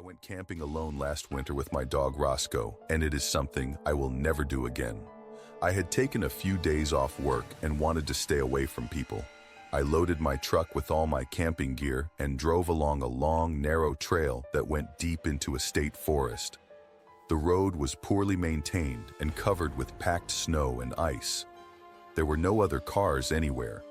I went camping alone last winter with my dog Roscoe, and it is something I will never do again. I had taken a few days off work and wanted to stay away from people. I loaded my truck with all my camping gear and drove along a long, narrow trail that went deep into a state forest. The road was poorly maintained and covered with packed snow and ice. There were no other cars anywhere.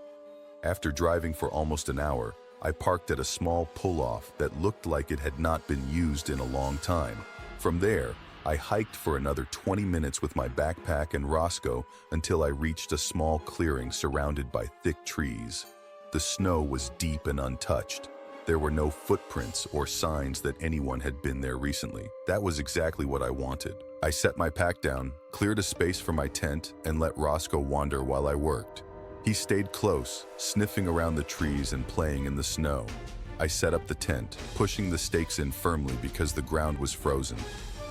After driving for almost an hour, I parked at a small pull-off that looked like it had not been used in a long time. From there, I hiked for another 20 minutes with my backpack and Roscoe until I reached a small clearing surrounded by thick trees. The snow was deep and untouched. There were no footprints or signs that anyone had been there recently. That was exactly what I wanted. I set my pack down, cleared a space for my tent, and let Roscoe wander while I worked. He stayed close, sniffing around the trees and playing in the snow. I set up the tent, pushing the stakes in firmly because the ground was frozen.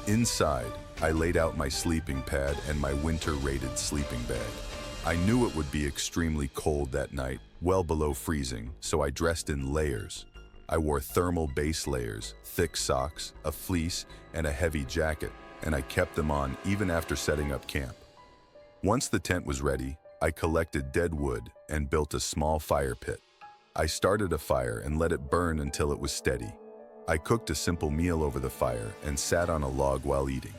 Inside, I laid out my sleeping pad and my winter-rated sleeping bag. I knew it would be extremely cold that night, well below freezing, so I dressed in layers. I wore thermal base layers, thick socks, a fleece, and a heavy jacket, and I kept them on even after setting up camp. Once the tent was ready, I collected dead wood and built a small fire pit. I started a fire and let it burn until it was steady. I cooked a simple meal over the fire and sat on a log while eating.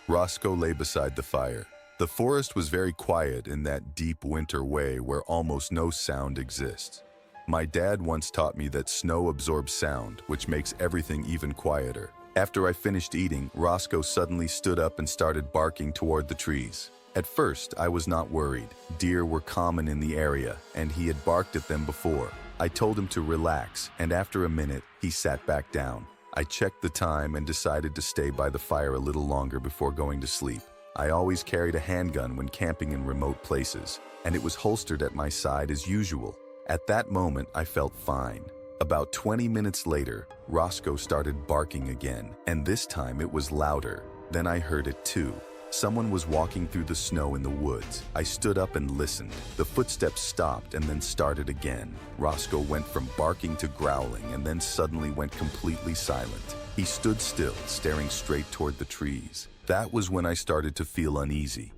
Roscoe lay beside the fire. The forest was very quiet in that deep winter way where almost no sound exists. My dad once taught me that snow absorbs sound, which makes everything even quieter. After I finished eating, Roscoe suddenly stood up and started barking toward the trees. At first, I was not worried. Deer were common in the area, and he had barked at them before. I told him to relax, and after a minute, he sat back down. I checked the time and decided to stay by the fire a little longer before going to sleep. I always carried a handgun when camping in remote places, and it was holstered at my side as usual. At that moment, I felt fine. About 20 minutes later, Roscoe started barking again, and this time it was louder. Then I heard it too. Someone was walking through the snow in the woods. I stood up and listened. The footsteps stopped and then started again. Roscoe went from barking to growling and then suddenly went completely silent. He stood still, staring straight toward the trees. That was when I started to feel uneasy.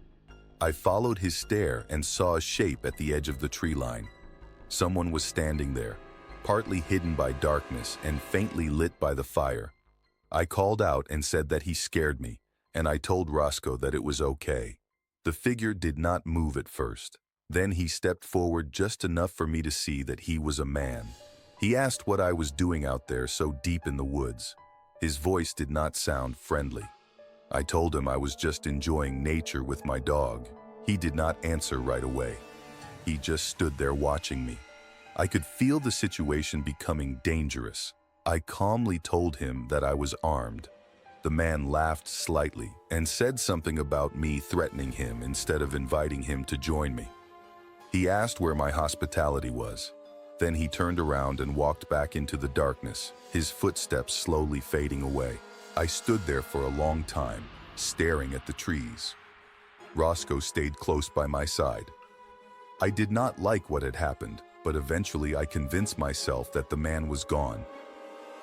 I followed his stare and saw a shape at the edge of the tree line. Someone was standing there, partly hidden by darkness and faintly lit by the fire. I called out and said that he scared me, and I told Roscoe that it was okay. The figure did not move at first. Then he stepped forward just enough for me to see that he was a man. He asked what I was doing out there so deep in the woods. His voice did not sound friendly. I told him I was just enjoying nature with my dog. He did not answer right away. He just stood there watching me. I could feel the situation becoming dangerous. I calmly told him that I was armed. The man laughed slightly and said something about me threatening him instead of inviting him to join me. He asked where my hospitality was. Then he turned around and walked back into the darkness, his footsteps slowly fading away. I stood there for a long time, staring at the trees. Roscoe stayed close by my side. I did not like what had happened, but eventually I convinced myself that the man was gone.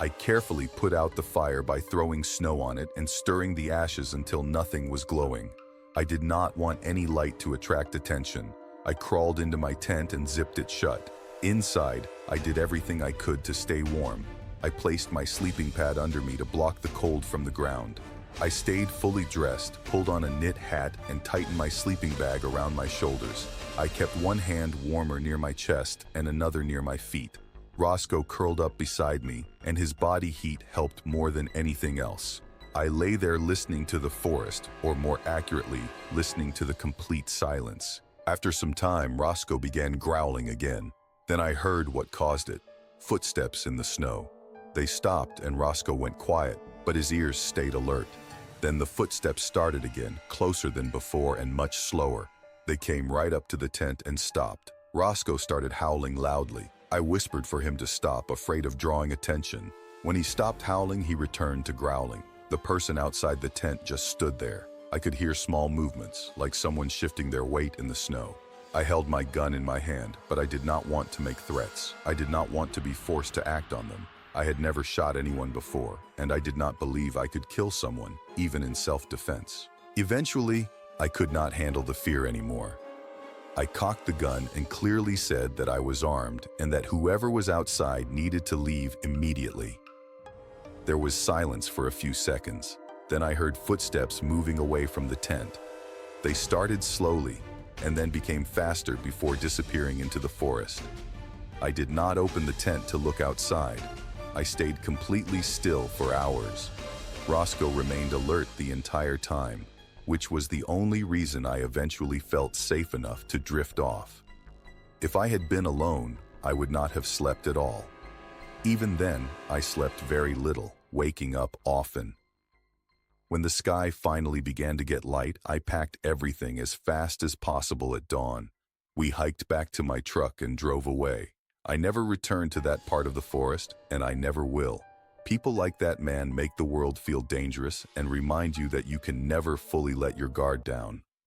I carefully put out the fire by throwing snow on it and stirring the ashes until nothing was glowing. I did not want any light to attract attention. I crawled into my tent and zipped it shut. Inside, I did everything I could to stay warm. I placed my sleeping pad under me to block the cold from the ground. I stayed fully dressed, pulled on a knit hat, and tightened my sleeping bag around my shoulders. I kept one hand warmer near my chest and another near my feet. Roscoe curled up beside me, and his body heat helped more than anything else. I lay there listening to the forest, or more accurately, listening to the complete silence. After some time, Roscoe began growling again. Then I heard what caused it. Footsteps in the snow. They stopped and Roscoe went quiet, but his ears stayed alert. Then the footsteps started again, closer than before and much slower. They came right up to the tent and stopped. Roscoe started howling loudly. I whispered for him to stop, afraid of drawing attention. When he stopped howling, he returned to growling. The person outside the tent just stood there. I could hear small movements, like someone shifting their weight in the snow. I held my gun in my hand, but I did not want to make threats. I did not want to be forced to act on them. I had never shot anyone before, and I did not believe I could kill someone, even in self-defense. Eventually, I could not handle the fear anymore. I cocked the gun and clearly said that I was armed and that whoever was outside needed to leave immediately. There was silence for a few seconds. Then I heard footsteps moving away from the tent. They started slowly and then became faster before disappearing into the forest. I did not open the tent to look outside. I stayed completely still for hours. Roscoe remained alert the entire time, which was the only reason I eventually felt safe enough to drift off. If I had been alone, I would not have slept at all. Even then, I slept very little, waking up often. When the sky finally began to get light, I packed everything as fast as possible at dawn. We hiked back to my truck and drove away. I never returned to that part of the forest, and I never will. People like that man make the world feel dangerous and remind you that you can never fully let your guard down.